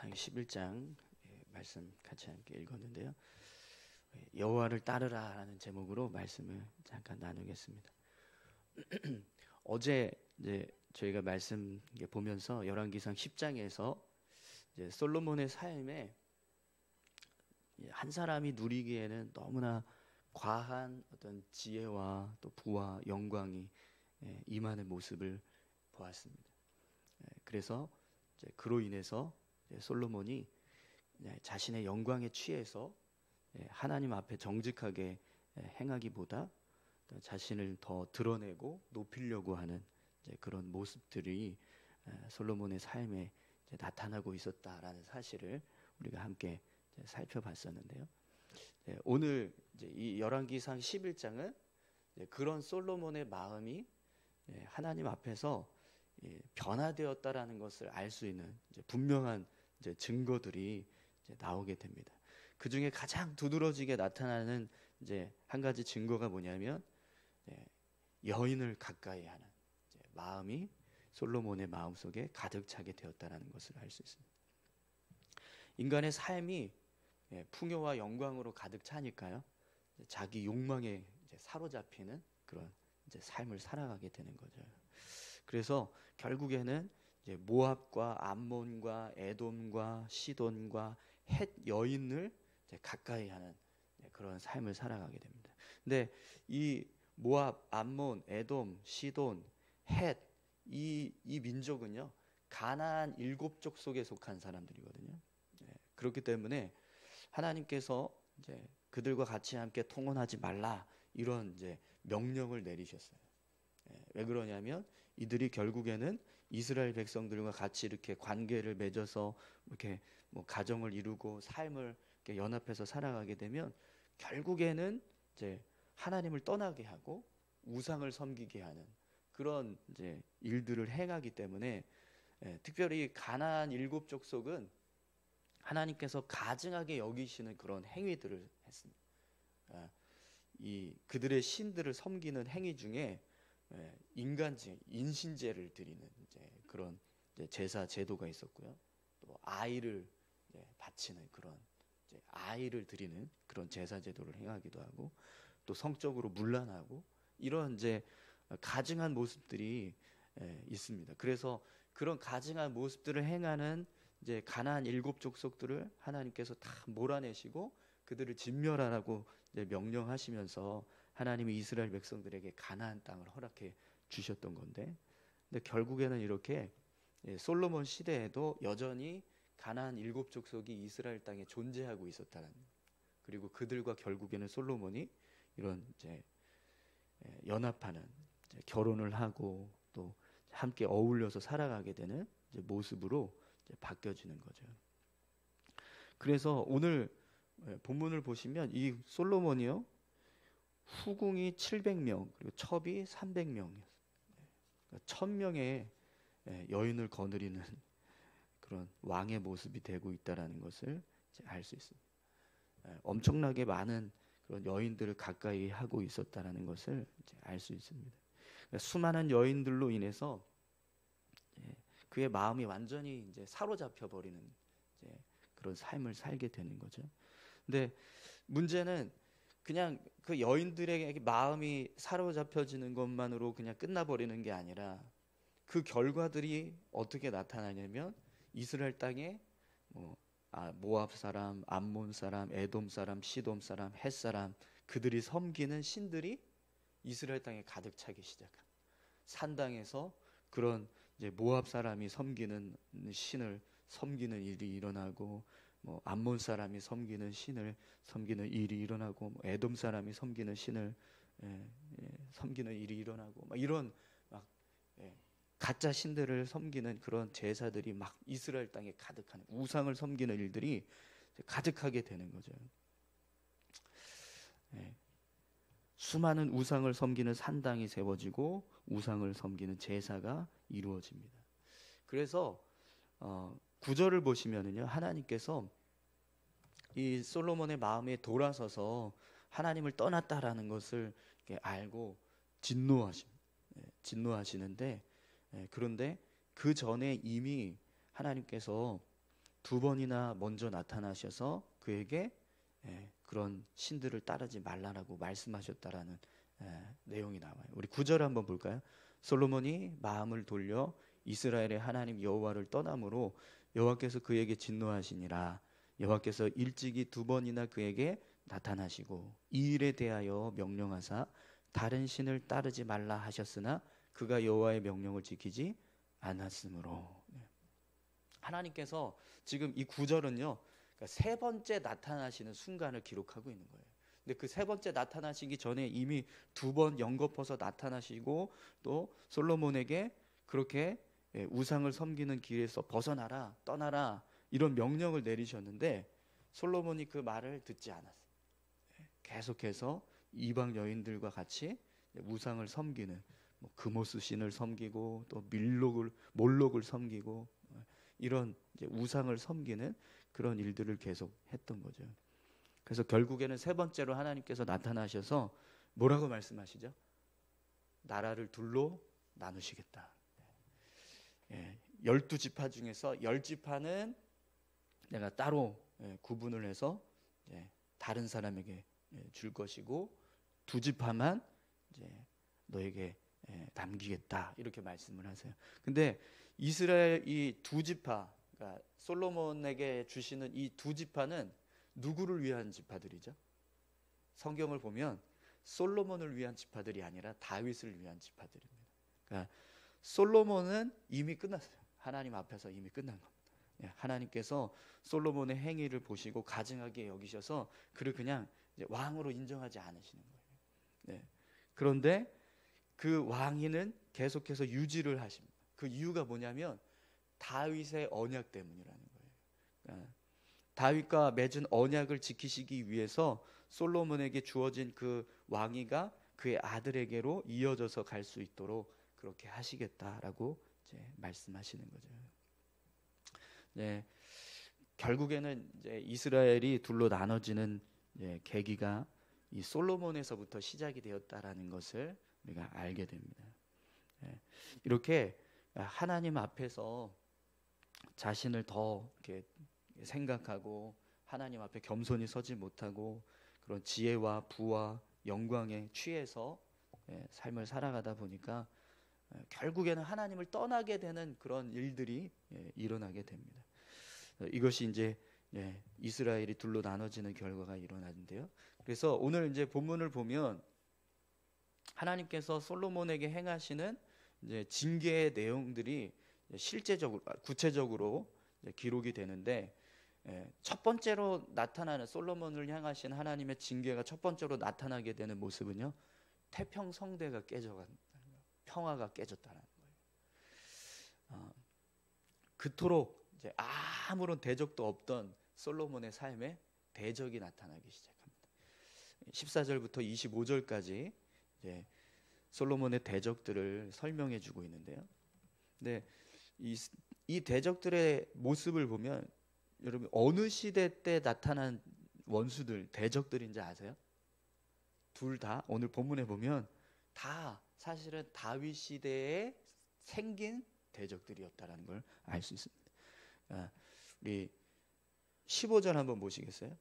열왕기상 11장 말씀 같이 함께 읽었는데요. 여호와를 따르라라는 제목으로 말씀을 잠깐 나누겠습니다. 어제 이제 저희가 말씀 보면서 열왕기상 10장에서 이제 솔로몬의 삶에 한 사람이 누리기에는 너무나 과한 어떤 지혜와 또 부와 영광이 임하는 모습을 보았습니다. 그래서 이제 그로 인해서 솔로몬이 자신의 영광에 취해서 하나님 앞에 정직하게 행하기보다 자신을 더 드러내고 높이려고 하는 그런 모습들이 솔로몬의 삶에 나타나고 있었다라는 사실을 우리가 함께 살펴봤었는데요. 오늘 이 열왕기상 11장은 그런 솔로몬의 마음이 하나님 앞에서 변화되었다라는 것을 알 수 있는 분명한 증거들이 나오게 됩니다. 그 중에 가장 두드러지게 나타나는 한 가지 증거가 뭐냐면 여인을 가까이 하는 마음이 솔로몬의 마음 속에 가득 차게 되었다는 것을 알 수 있습니다. 인간의 삶이 풍요와 영광으로 가득 차니까요, 자기 욕망에 사로잡히는 그런 삶을 살아가게 되는 거죠. 그래서 결국에는 모압과 암몬과 에돔과 시돈과 헷 여인을 가까이 하는 그런 삶을 살아가게 됩니다. 근데 이 모압, 암몬, 에돔, 시돈, 헷 이 민족은요, 가나안 7족 속에 속한 사람들이거든요. 그렇기 때문에 하나님께서 그들과 같이 함께 통혼하지 말라 이런 명령을 내리셨어요. 왜 그러냐면 이들이 결국에는 이스라엘 백성들과 같이 이렇게 관계를 맺어서 이렇게 가정을 이루고 삶을 이렇게 연합해서 살아가게 되면 결국에는 하나님을 떠나게 하고 우상을 섬기게 하는 그런 일들을 행하기 때문에 특별히 가나안 7족 속은 하나님께서 가증하게 여기시는 그런 행위들을 했습니다. 이 그들의 신들을 섬기는 행위 중에 인간제, 인신제를 드리는 그런 제사 제도가 있었고요. 또 아이를 바치는 그런 아이를 드리는 그런 제사 제도를 행하기도 하고, 또 성적으로 문란하고 이런 가증한 모습들이 있습니다. 그래서 그런 가증한 모습들을 행하는 가나안 7족 속들을 하나님께서 다 몰아내시고 그들을 진멸하라고 명령하시면서 하나님이 이스라엘 백성들에게 가나안 땅을 허락해 주셨던 건데, 근데 결국에는 이렇게 솔로몬 시대에도 여전히 가나안 7족 속이 이스라엘 땅에 존재하고 있었다는, 그리고 그들과 결국에는 솔로몬이 이런 연합하는 결혼을 하고 또 함께 어울려서 살아가게 되는 모습으로 바뀌어지는 거죠. 그래서 오늘 본문을 보시면 이 솔로몬이요, 후궁이 700명 그리고 첩이 300명이었어요. 1000명의 여인을 거느리는 그런 왕의 모습이 되고 있다라는 것을 알 수 있습니다. 엄청나게 많은 그런 여인들을 가까이 하고 있었다라는 것을 알 수 있습니다. 수많은 여인들로 인해서 그의 마음이 완전히 사로잡혀 버리는 그런 삶을 살게 되는 거죠. 근데 문제는 그냥 그 여인들에게 마음이 사로잡혀지는 것만으로 그냥 끝나버리는 게 아니라 그 결과들이 어떻게 나타나냐면 이스라엘 땅에 모압 사람, 암몬 사람, 에돔 사람, 시돔 사람, 헷 사람, 그들이 섬기는 신들이 이스라엘 땅에 가득 차기 시작합니다. 산당에서 그런 모압 사람이 섬기는 신을 섬기는 일이 일어나고, 암몬 사람이 섬기는 신을 섬기는 일이 일어나고, 에돔 사람이 섬기는 신을 섬기는 일이 일어나고, 이런 가짜 신들을 섬기는 그런 제사들이 막 이스라엘 땅에 가득하는, 우상을 섬기는 일들이 가득하게 되는 거죠. 수많은 우상을 섬기는 산당이 세워지고 우상을 섬기는 제사가 이루어집니다. 그래서 9절을 보시면은요, 하나님께서 이 솔로몬의 마음에 돌아서서 하나님을 떠났다라는 것을 알고 진노하시는데, 그런데 그 전에 이미 하나님께서 두 번이나 먼저 나타나셔서 그에게 그런 신들을 따르지 말라라고 말씀하셨다라는 내용이 나와요. 우리 9절 한번 볼까요? 솔로몬이 마음을 돌려 이스라엘의 하나님 여호와를 떠남으로 여호와께서 그에게 진노하시니라. 여호와께서 일찍이 두 번이나 그에게 나타나시고 이 일에 대하여 명령하사 다른 신을 따르지 말라 하셨으나 그가 여호와의 명령을 지키지 않았으므로. 하나님께서 지금 이 9절은요, 그러니까 세 번째 나타나시는 순간을 기록하고 있는 거예요. 근데 그 세 번째 나타나시기 전에 이미 두 번 연거퍼서 나타나시고 또 솔로몬에게 그렇게 우상을 섬기는 길에서 벗어나라, 떠나라 이런 명령을 내리셨는데 솔로몬이 그 말을 듣지 않았어요. 계속해서 이방 여인들과 같이 우상을 섬기는 그모스 신을 섬기고 또 몰록을 섬기고 이런 이제 우상을 섬기는 그런 일들을 계속 했던 거죠. 그래서 결국에는 세 번째로 하나님께서 나타나셔서 뭐라고 말씀하시죠? 나라를 둘로 나누시겠다. 12지파 중에서 10지파는 내가 따로 구분을 해서 다른 사람에게 줄 것이고 2지파만 이제 너에게 남기겠다 이렇게 말씀을 하세요. 근데 이스라엘 이 2지파, 그러니까 솔로몬에게 주시는 이 2지파는 누구를 위한 지파들이죠? 성경을 보면 솔로몬을 위한 지파들이 아니라 다윗을 위한 지파들입니다. 그러니까 솔로몬은 이미 끝났어요. 하나님 앞에서 이미 끝난 겁니다. 하나님께서 솔로몬의 행위를 보시고 가증하게 여기셔서 그를 그냥 이제 왕으로 인정하지 않으시는 거예요. 그런데 그 왕위는 계속해서 유지를 하십니다. 그 이유가 뭐냐면 다윗의 언약 때문이라는 거예요. 다윗과 맺은 언약을 지키시기 위해서 솔로몬에게 주어진 그 왕위가 그의 아들에게로 이어져서 갈 수 있도록 그렇게 하시겠다라고 이제 말씀하시는 거죠. 결국에는 이제 이스라엘이 둘로 나눠지는 계기가 이 솔로몬에서부터 시작이 되었다라는 것을 우리가 알게 됩니다. 이렇게 하나님 앞에서 자신을 더 이렇게 생각하고 하나님 앞에 겸손히 서지 못하고 그런 지혜와 부와 영광에 취해서 삶을 살아가다 보니까 결국에는 하나님을 떠나게 되는 그런 일들이 일어나게 됩니다. 이것이 이제 이스라엘이 둘로 나눠지는 결과가 일어나는데요. 그래서 오늘 이제 본문을 보면 하나님께서 솔로몬에게 행하시는 이제 징계의 내용들이 실제적으로 구체적으로 기록이 되는데 첫 번째로 나타나는 솔로몬을 향하신 하나님의 징계가 첫 번째로 나타나게 되는 모습은요, 태평성대가 깨져간 평화가 깨졌다는 거예요. 그토록 이제 아무런 대적도 없던 솔로몬의 삶에 대적이 나타나기 시작합니다. 14절부터 25절까지 이제 솔로몬의 대적들을 설명해 주고 있는데요. 근데 이 대적들의 모습을 보면 여러분 어느 시대 때 나타난 원수들, 대적들인지 아세요? 둘 다 오늘 본문에 보면 다 사실은 다윗 시대에 생긴 대적들이었다라는 걸 알 수 있습니다. 우리 15절 한번 보시겠어요?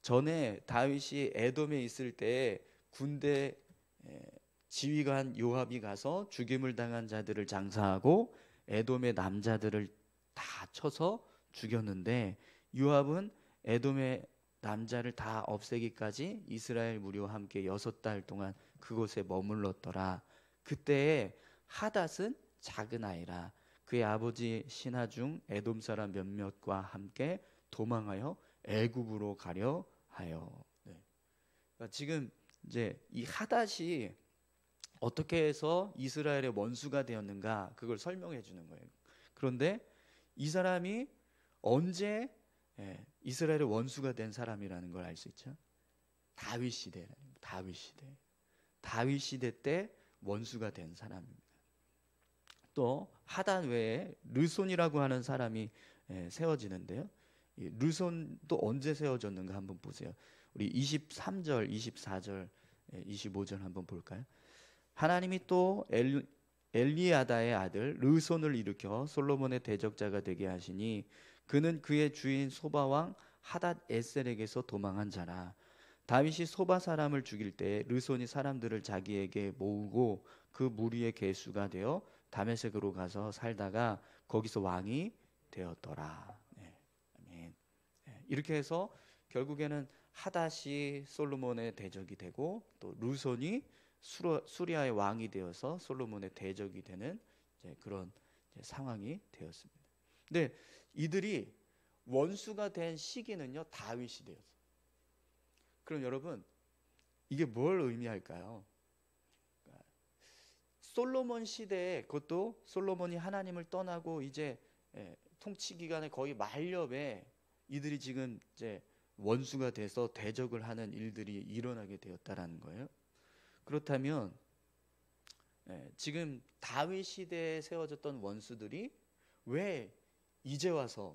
전에 다윗이 에돔에 있을 때 군대 지휘관 요압이 가서 죽임을 당한 자들을 장사하고 에돔의 남자들을 다 쳐서 죽였는데 요압은 에돔의 남자를 다 없애기까지 이스라엘 무리와 함께 6달 동안 그곳에 머물렀더라. 그때에 하닷은 작은 아이라 그의 아버지 신하 중 에돔 사람 몇몇과 함께 도망하여 애굽으로 가려 하여. 그러니까 지금 이제 이 하닷이 어떻게 해서 이스라엘의 원수가 되었는가 그걸 설명해 주는 거예요. 그런데 이 사람이 언제 이스라엘의 원수가 된 사람이라는 걸 알 수 있죠. 다윗 시대. 다윗 시대 때 원수가 된 사람입니다. 또 하단 외에 르손이라고 하는 사람이 세워지는데요. 이 르손도 언제 세워졌는가 한번 보세요. 우리 23절, 24절, 25절 한번 볼까요? 하나님이 또 엘리아다의 아들 르손을 일으켜 솔로몬의 대적자가 되게 하시니 그는 그의 주인 소바 왕 하닷 에셀에게서 도망한 자라. 다윗이 소바 사람을 죽일 때 르손이 사람들을 자기에게 모으고 그 무리의 계수가 되어 다메섹으로 가서 살다가 거기서 왕이 되었더라. 네, 아멘. 네, 이렇게 해서 결국에는 하닷이 솔로몬의 대적이 되고 또 르손이 수리아의 왕이 되어서 솔로몬의 대적이 되는 이제 그런 이제 상황이 되었습니다. 근데 이들이 원수가 된 시기는요, 다윗이 되었어요. 그럼 여러분, 이게 뭘 의미할까요? 솔로몬 시대에, 그것도 솔로몬이 하나님을 떠나고 이제 통치 기간의 거의 말년에 이들이 지금 이제 원수가 돼서 대적을 하는 일들이 일어나게 되었다라는 거예요. 그렇다면 지금 다윗 시대에 세워졌던 원수들이 왜 이제 와서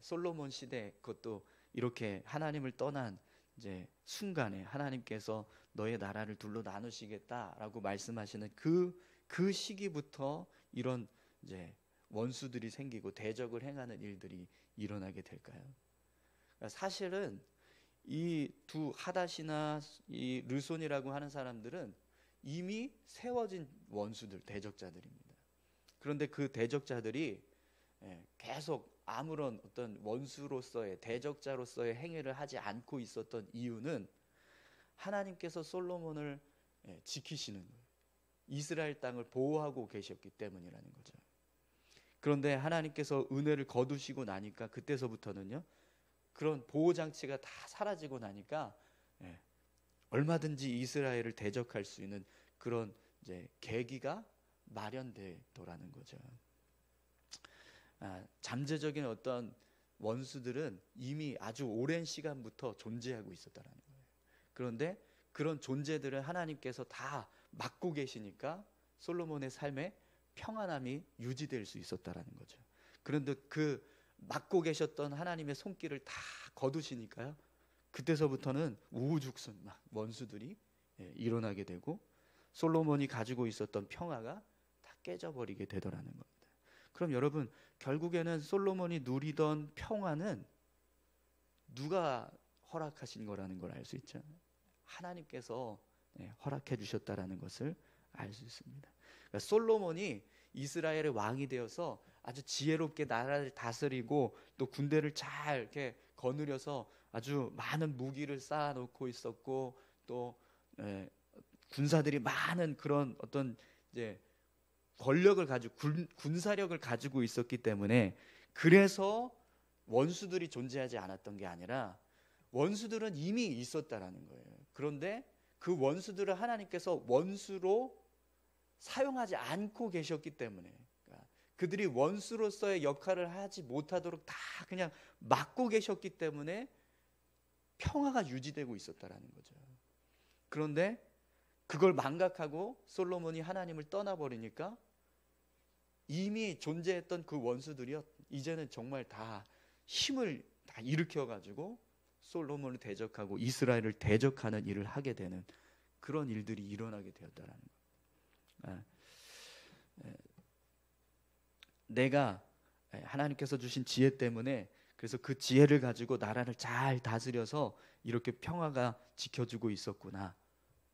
솔로몬 시대, 그것도 이렇게 하나님을 떠난 이제 순간에 하나님께서 너의 나라를 둘로 나누시겠다라고 말씀하시는 그 시기부터 이런 이제 원수들이 생기고 대적을 행하는 일들이 일어나게 될까요? 그러니까 사실은 이 두 하닷이나 이 르손이라고 하는 사람들은 이미 세워진 원수들, 대적자들입니다. 그런데 그 대적자들이 계속 아무런 어떤 원수로서의 대적자로서의 행위를 하지 않고 있었던 이유는 하나님께서 솔로몬을 지키시는 거예요. 이스라엘 땅을 보호하고 계셨기 때문이라는 거죠. 그런데 하나님께서 은혜를 거두시고 나니까 그때서부터는요, 그런 보호 장치가 다 사라지고 나니까 얼마든지 이스라엘을 대적할 수 있는 그런 이제 계기가 마련되더라는 거죠. 잠재적인 어떤 원수들은 이미 아주 오랜 시간부터 존재하고 있었다라는 거예요. 그런데 그런 존재들을 하나님께서 다 막고 계시니까 솔로몬의 삶에 평안함이 유지될 수 있었다라는 거죠. 그런데 그 막고 계셨던 하나님의 손길을 다 거두시니까요, 그때서부터는 우후죽순 막 원수들이 일어나게 되고 솔로몬이 가지고 있었던 평화가 다 깨져버리게 되더라는 겁니다. 그럼 여러분, 결국에는 솔로몬이 누리던 평화는 누가 허락하신 거라는 걸 알 수 있죠. 하나님께서 허락해 주셨다라는 것을 알 수 있습니다. 그러니까 솔로몬이 이스라엘의 왕이 되어서 아주 지혜롭게 나라를 다스리고 또 군대를 잘 이렇게 거느려서 아주 많은 무기를 쌓아놓고 있었고 또 군사들이 많은 그런 어떤 이제 권력을 가지고 군사력을 가지고 있었기 때문에, 그래서 원수들이 존재하지 않았던 게 아니라 원수들은 이미 있었다라는 거예요. 그런데 그 원수들을 하나님께서 원수로 사용하지 않고 계셨기 때문에, 그러니까 그들이 원수로서의 역할을 하지 못하도록 다 그냥 막고 계셨기 때문에 평화가 유지되고 있었다라는 거죠. 그런데 그걸 망각하고 솔로몬이 하나님을 떠나버리니까 이미 존재했던 그 원수들이요, 이제는 정말 다 힘을 다 일으켜가지고 솔로몬을 대적하고 이스라엘을 대적하는 일을 하게 되는 그런 일들이 일어나게 되었다라는 거예요. 내가 하나님께서 주신 지혜 때문에, 그래서 그 지혜를 가지고 나라를 잘 다스려서 이렇게 평화가 지켜주고 있었구나,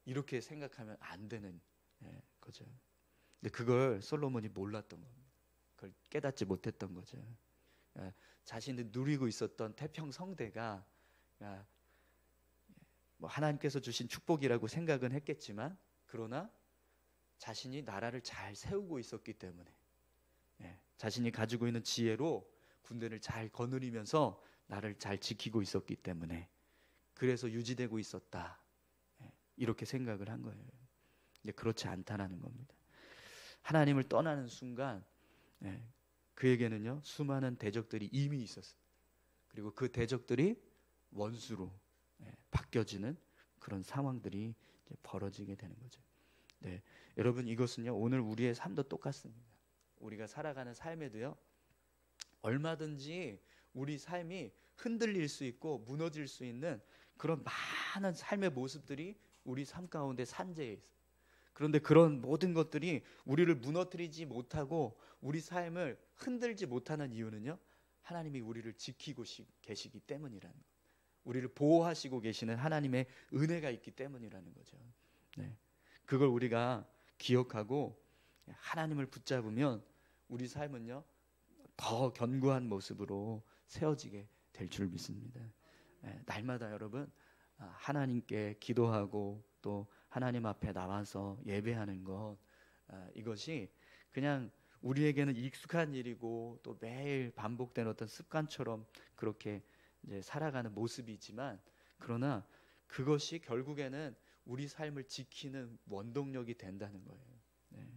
이렇게 생각하면 안 되는 거죠. 근데 그걸 솔로몬이 몰랐던 겁니다. 그걸 깨닫지 못했던 거죠. 자신이 누리고 있었던 태평성대가 뭐 하나님께서 주신 축복이라고 생각은 했겠지만, 그러나 자신이 나라를 잘 세우고 있었기 때문에, 자신이 가지고 있는 지혜로 군대를 잘 거느리면서 나를 잘 지키고 있었기 때문에 그래서 유지되고 있었다, 이렇게 생각을 한 거예요. 근데 그렇지 않다라는 겁니다. 하나님을 떠나는 순간 그에게는요, 수많은 대적들이 이미 있었어요. 그리고 그 대적들이 원수로 바뀌어지는 그런 상황들이 이제 벌어지게 되는 거죠. 여러분, 이것은요, 오늘 우리의 삶도 똑같습니다. 우리가 살아가는 삶에도요, 얼마든지 우리 삶이 흔들릴 수 있고 무너질 수 있는 그런 많은 삶의 모습들이 우리 삶 가운데 산재해 있어요. 그런데 그런 모든 것들이 우리를 무너뜨리지 못하고 우리 삶을 흔들지 못하는 이유는요, 하나님이 우리를 지키고 계시기 때문이라는 것. 우리를 보호하시고 계시는 하나님의 은혜가 있기 때문이라는 거죠. 네. 그걸 우리가 기억하고 하나님을 붙잡으면 우리 삶은요 더 견고한 모습으로 세워지게 될 줄 믿습니다. 날마다 여러분 하나님께 기도하고 또 하나님 앞에 나와서 예배하는 것, 이것이 그냥 우리에게는 익숙한 일이고 또 매일 반복되는 어떤 습관처럼 그렇게 이제 살아가는 모습이지만, 그러나 그것이 결국에는 우리 삶을 지키는 원동력이 된다는 거예요. 네.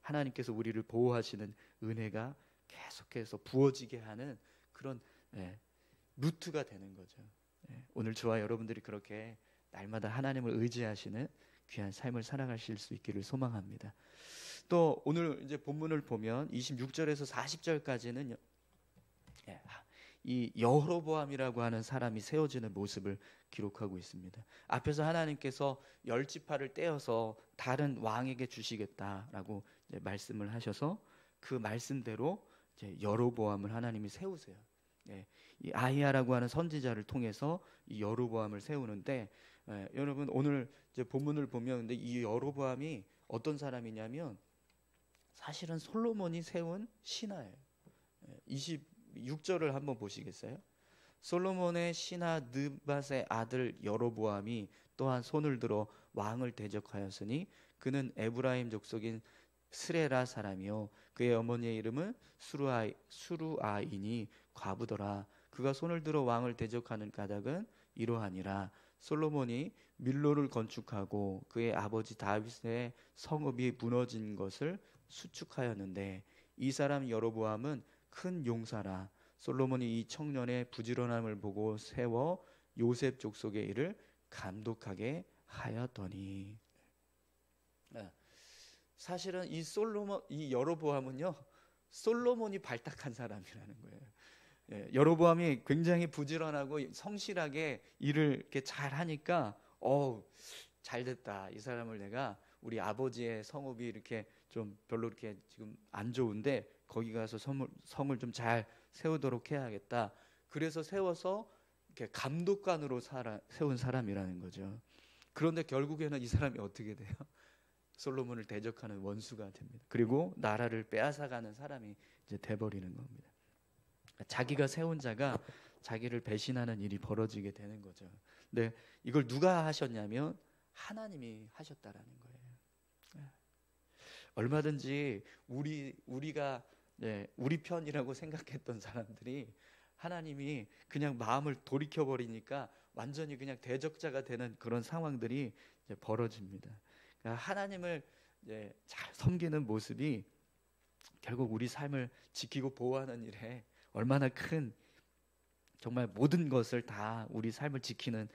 하나님께서 우리를 보호하시는 은혜가 계속해서 부어지게 하는 그런 루트가 되는 거죠. 오늘 저와 여러분들이 그렇게 날마다 하나님을 의지하시는 귀한 삶을 살아가실 수 있기를 소망합니다. 또 오늘 이제 본문을 보면 26절에서 40절까지는 이 여로보암이라고 하는 사람이 세워지는 모습을 기록하고 있습니다. 앞에서 하나님께서 열지파를 떼어서 다른 왕에게 주시겠다라고 이제 말씀을 하셔서 그 말씀대로 이제 여로보암을 하나님이 세우세요. 이 아히야라고 하는 선지자를 통해서 이 여로보암을 세우는데, 여러분 오늘 이제 본문을 보면 근데 이 여로보암이 어떤 사람이냐면 사실은 솔로몬이 세운 신하예요. 26절을 한번 보시겠어요? 솔로몬의 신하 느밧의 아들 여로보암이 또한 손을 들어 왕을 대적하였으니 그는 에브라임 족속인 스레라 사람이요 그의 어머니의 이름은 수루아이니 과부더라. 그가 손을 들어 왕을 대적하는 까닭은 이러하니라. 솔로몬이 밀로를 건축하고 그의 아버지 다윗의 성읍이 무너진 것을 수축하였는데 이 사람 여로보암은 큰 용사라. 솔로몬이 이 청년의 부지런함을 보고 세워 요셉 족속의 일을 감독하게 하였더니. 사실은 이 여로보암은요 솔로몬이 발탁한 사람이라는 거예요. 여로보암이 굉장히 부지런하고 성실하게 일을 이렇게 잘 하니까 잘 됐다. 이 사람을 내가 우리 아버지의 성읍이 이렇게 좀 별로 이렇게 지금 안 좋은데 거기 가서 성을 좀 잘 세우도록 해야겠다. 그래서 세워서 이렇게 감독관으로 세운 사람이라는 거죠. 그런데 결국에는 이 사람이 어떻게 돼요? 솔로몬을 대적하는 원수가 됩니다. 그리고 나라를 빼앗아가는 사람이 이제 돼버리는 겁니다. 자기가 세운 자가 자기를 배신하는 일이 벌어지게 되는 거죠. 근데 이걸 누가 하셨냐면 하나님이 하셨다라는 거예요. 얼마든지 우리가 우리 편이라고 생각했던 사람들이 하나님이 그냥 마음을 돌이켜 버리니까 완전히 그냥 대적자가 되는 그런 상황들이 이제 벌어집니다. 그러니까 하나님을 잘 섬기는 모습이 결국 우리 삶을 지키고 보호하는 일에 얼마나 큰 정말 모든 것을 다 우리 삶을 지키는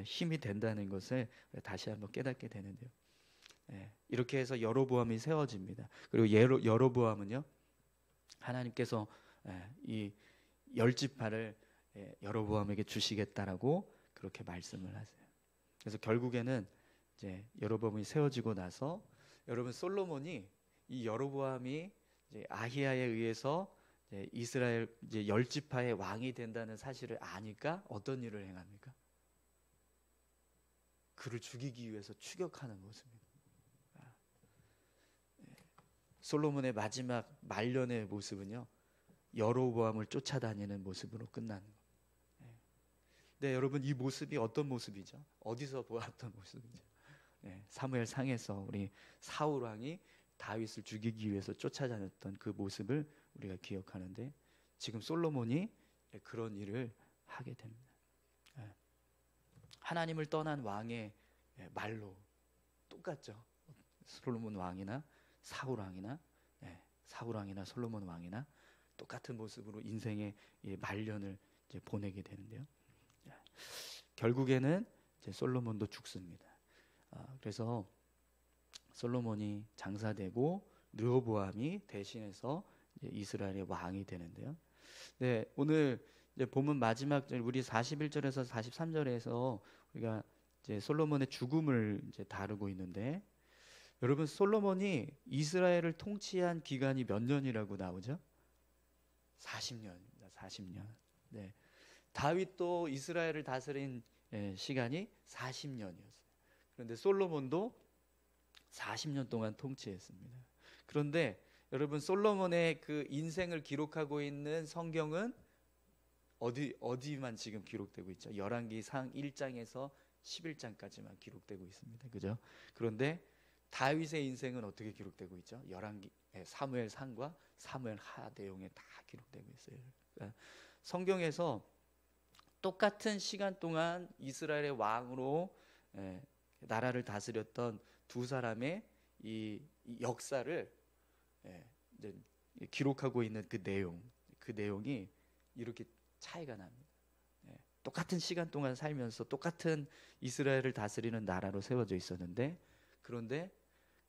힘이 된다는 것을 다시 한번 깨닫게 되는데요. 이렇게 해서 여로보암이 세워집니다. 그리고 여로보암은요 하나님께서 이 열지파를 여로보암에게 주시겠다라고 그렇게 말씀을 하세요. 그래서 결국에는 이제 여로보암이 세워지고 나서 여러분 솔로몬이 이 여로보암이 이제 아히야에 의해서 이스라엘 이제 열지파의 왕이 된다는 사실을 아니까 어떤 일을 행합니까? 그를 죽이기 위해서 추격하는 모습입니다. 솔로몬의 마지막 말년의 모습은요 여로보암을 쫓아다니는 모습으로 끝나는 거예요. 네, 여러분 이 모습이 어떤 모습이죠? 어디서 보았던 모습이죠? 사무엘 상에서 우리 사울 왕이 다윗을 죽이기 위해서 쫓아다녔던 그 모습을 우리가 기억하는데 지금 솔로몬이 그런 일을 하게 됩니다. 하나님을 떠난 왕의 말로 똑같죠. 솔로몬 왕이나 사울 왕이나 솔로몬 왕이나 똑같은 모습으로 인생의 말년을 이제 보내게 되는데요. 결국에는 이제 솔로몬도 죽습니다. 그래서 솔로몬이 장사되고 르호보암이 대신해서 이스라엘의 왕이 되는데요. 네, 오늘 이제 본문 마지막 절 우리 41절에서 43절에서 우리가 이제 솔로몬의 죽음을 이제 다루고 있는데 여러분 솔로몬이 이스라엘을 통치한 기간이 몇 년이라고 나오죠? 40년입니다. 40년. 네. 다윗도 이스라엘을 다스린 시간이 40년이었어요. 그런데 솔로몬도 40년 동안 통치했습니다. 그런데 여러분, 솔로몬의 그 인생을 기록하고 있는 성경은 어디만 지금 기록되고 있죠? 열왕기상 1장에서 11장까지만 기록되고 있습니다. 그죠? 그런데 다윗의 인생은 어떻게 기록되고 있죠? 사무엘상과 사무엘하 내용에 다 기록되고 있어요. 그러니까 성경에서 똑같은 시간 동안 이스라엘의 왕으로 나라를 다스렸던 두 사람의 이 역사를 이제 기록하고 있는 그 내용이 이렇게 차이가 납니다. 똑같은 시간 동안 살면서 똑같은 이스라엘을 다스리는 나라로 세워져 있었는데, 그런데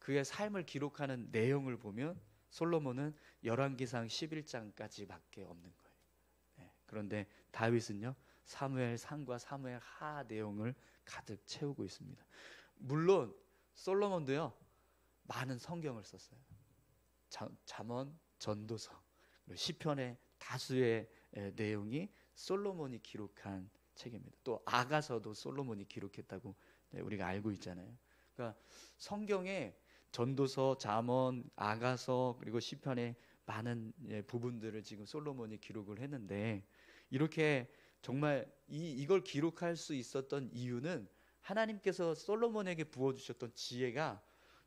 그의 삶을 기록하는 내용을 보면 솔로몬은 열왕기상 11장까지밖에 없는 거예요. 그런데 다윗은요, 사무엘상과 사무엘하 내용을 가득 채우고 있습니다. 물론 솔로몬도요, 많은 성경을 썼어요. 잠언, 전도서, 시편의 다수의 내용이 솔로몬이 기록한 책입니다. 또 아가서도 솔로몬이 기록했다고 우리가 알고 있잖아요. 그러니까 성경에 전도서, 잠언, 아가서, 그리고 시편의 많은 부분들을 지금 솔로몬이 기록을 했는데, 이렇게 정말 이걸 기록할 수 있었던 이유는 하나님께서 솔로몬에게 부어주셨던 지혜가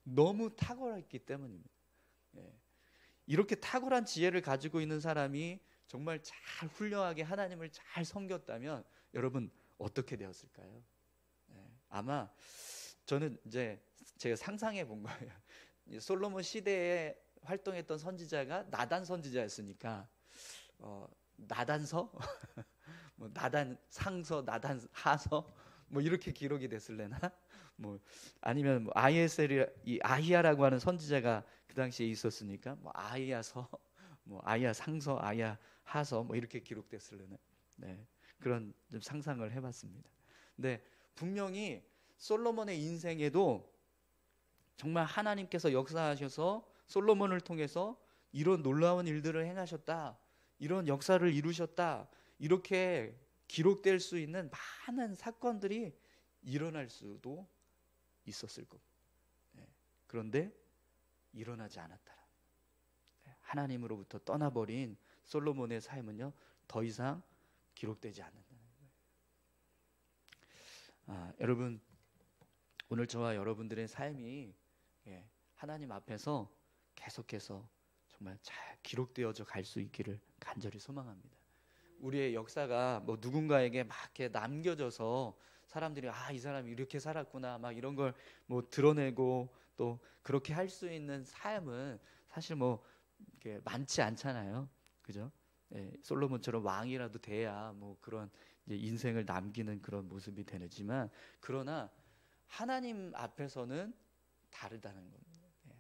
너무 탁월했기 때문입니다. 이렇게 탁월한 지혜를 가지고 있는 사람이 정말 잘 훌륭하게 하나님을 잘 섬겼다면 여러분 어떻게 되었을까요? 아마 저는 이제 제가 상상해 본 거예요. 솔로몬 시대에 활동했던 선지자가 나단 선지자였으니까 나단서, 뭐 나단 상서, 나단 하서, 뭐 이렇게 기록이 됐을래나? 뭐 아니면 뭐 아히야라고 하는 선지자가 그 당시에 있었으니까 뭐 아히야서, 뭐 아히야 상서, 아히야 하서, 뭐 이렇게 기록됐을래나? 그런 좀 상상을 해봤습니다. 근데 분명히 솔로몬의 인생에도 정말 하나님께서 역사하셔서 솔로몬을 통해서 이런 놀라운 일들을 행하셨다, 이런 역사를 이루셨다, 이렇게 기록될 수 있는 많은 사건들이 일어날 수도 있었을 겁니다. 그런데 일어나지 않았더라. 하나님으로부터 떠나버린 솔로몬의 삶은요, 더 이상 기록되지 않는다는 거예요. 여러분, 오늘 저와 여러분들의 삶이 하나님 앞에서 계속해서 정말 잘 기록되어져 갈 수 있기를 간절히 소망합니다. 우리의 역사가 뭐 누군가에게 막 이렇게 남겨져서 사람들이 이 사람이 이렇게 살았구나, 막 이런 걸 뭐 드러내고 또 그렇게 할 수 있는 삶은 사실 뭐 이렇게 많지 않잖아요. 그죠? 솔로몬처럼 왕이라도 돼야 뭐 그런 이제 인생을 남기는 그런 모습이 되지만, 그러나 하나님 앞에서는 다르다는 겁니다.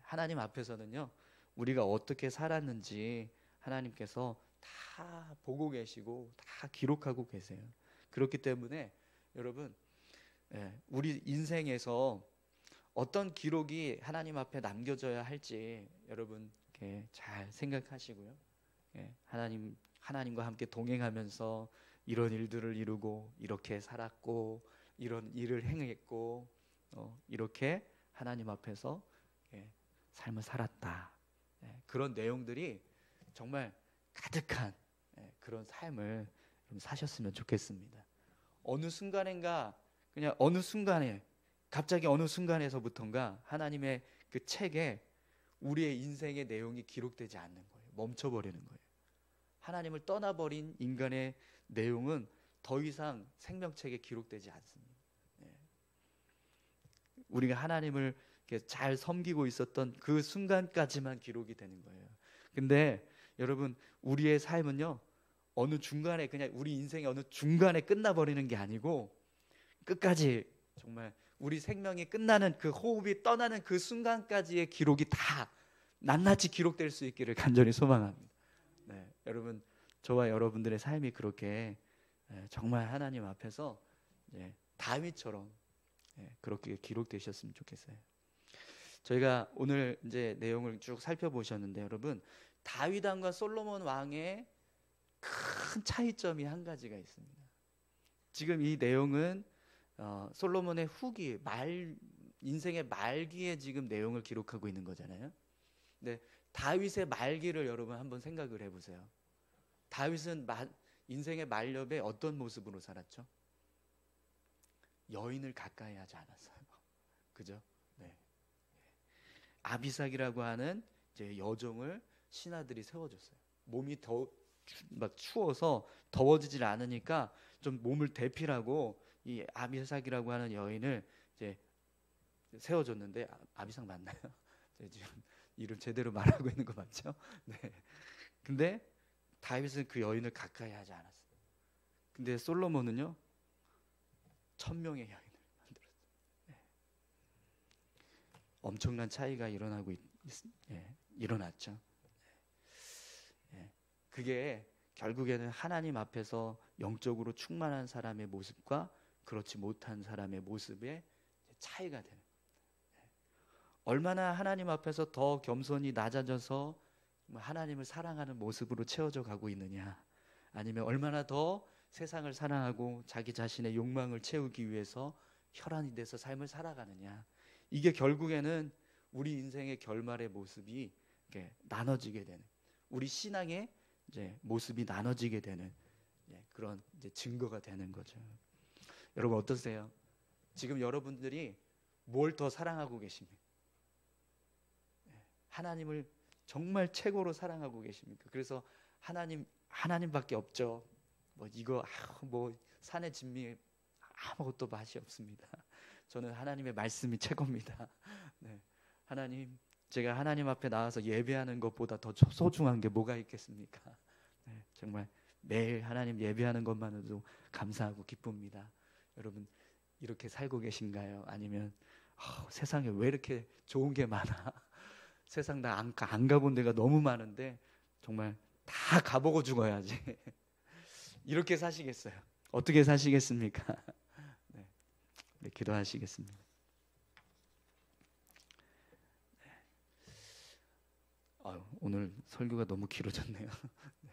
하나님 앞에서는요, 우리가 어떻게 살았는지 하나님께서 다 보고 계시고 다 기록하고 계세요. 그렇기 때문에 여러분, 우리 인생에서 어떤 기록이 하나님 앞에 남겨져야 할지 여러분 이렇게 잘 생각하시고요. 하나님과 함께 동행하면서 이런 일들을 이루고 이렇게 살았고 이런 일을 행했고 이렇게 하나님 앞에서 삶을 살았다. 그런 내용들이 정말 가득한 그런 삶을 사셨으면 좋겠습니다. 어느 순간인가, 그냥 어느 순간에, 갑자기 어느 순간에서부턴가 하나님의 그 책에 우리의 인생의 내용이 기록되지 않는 거예요. 멈춰버리는 거예요. 하나님을 떠나버린 인간의 내용은 더 이상 생명책에 기록되지 않습니다. 우리가 하나님을 이렇게 잘 섬기고 있었던 그 순간까지만 기록이 되는 거예요. 근데 여러분, 우리의 삶은요, 어느 중간에, 그냥 우리 인생의 어느 중간에 끝나버리는 게 아니고 끝까지, 정말 우리 생명이 끝나는 그 호흡이 떠나는 그 순간까지의 기록이 다 낱낱이 기록될 수 있기를 간절히 소망합니다. 여러분, 저와 여러분들의 삶이 그렇게 정말 하나님 앞에서 다윗처럼 그렇게 기록되셨으면 좋겠어요. 저희가 오늘 이제 내용을 쭉 살펴보셨는데, 여러분, 다윗 왕과 솔로몬 왕의 큰 차이점이 한 가지가 있습니다. 지금 이 내용은 솔로몬의 후기, 인생의 말기에 지금 내용을 기록하고 있는 거잖아요. 근데 다윗의 말기를 여러분 한번 생각을 해보세요. 다윗은 인생의 말년에 어떤 모습으로 살았죠? 여인을 가까이 하지 않았어요. 그죠? 네. 아비삭이라고 하는 이제 여종을 신하들이 세워줬어요. 몸이 막 추워서 더워지질 않으니까 좀 몸을 대피라고 이 아비삭이라고 하는 여인을 이제 세워줬는데, 아비삭 맞나요? 지금 이름 제대로 말하고 있는 거 맞죠? 네. 근데 다윗은 그 여인을 가까이 하지 않았어요. 근데 솔로몬은요, 1000명의 여인을 만들었어요. 네. 엄청난 차이가 일어났죠. 네. 그게 결국에는 하나님 앞에서 영적으로 충만한 사람의 모습과 그렇지 못한 사람의 모습의 차이가 되는 거예요. 얼마나 하나님 앞에서 더 겸손히 낮아져서 하나님을 사랑하는 모습으로 채워져 가고 있느냐, 아니면 얼마나 더 세상을 사랑하고 자기 자신의 욕망을 채우기 위해서 혈안이 돼서 삶을 살아가느냐, 이게 결국에는 우리 인생의 결말의 모습이 나눠지게 되는, 우리 신앙의 이제 모습이 나눠지게 되는 그런 이제 증거가 되는 거죠. 여러분 어떠세요? 지금 여러분들이 뭘 더 사랑하고 계십니까? 하나님을 정말 최고로 사랑하고 계십니까? 그래서 하나님밖에 없죠. 뭐 산의 진미 아무것도 맛이 없습니다. 저는 하나님의 말씀이 최고입니다. 네. 제가 하나님 앞에 나와서 예배하는 것보다 더 소중한 게 뭐가 있겠습니까? 네. 정말 매일 하나님 예배하는 것만으로도 감사하고 기쁩니다. 여러분 이렇게 살고 계신가요? 아니면 세상에 왜 이렇게 좋은 게 많아? 세상 나 안 가본 데가 너무 많은데 정말 다 가보고 죽어야지. 이렇게 사시겠어요? 어떻게 사시겠습니까? 네. 네, 기도하시겠습니다. 오늘 설교가 너무 길어졌네요. 네.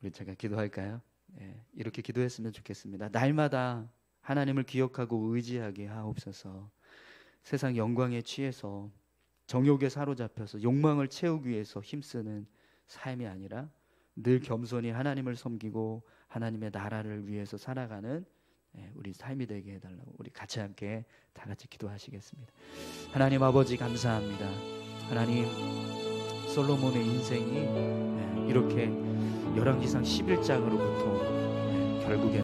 우리 제가 기도할까요? 네. 이렇게 기도했으면 좋겠습니다. 날마다 하나님을 기억하고 의지하게 하옵소서. 세상 영광에 취해서 정욕에 사로잡혀서 욕망을 채우기 위해서 힘쓰는 삶이 아니라 늘 겸손히 하나님을 섬기고 하나님의 나라를 위해서 살아가는 우리 삶이 되게 해달라고 우리 같이 함께 다 같이 기도하시겠습니다. 하나님 아버지 감사합니다. 하나님 솔로몬의 인생이 이렇게 열왕기상 11장으로부터 결국에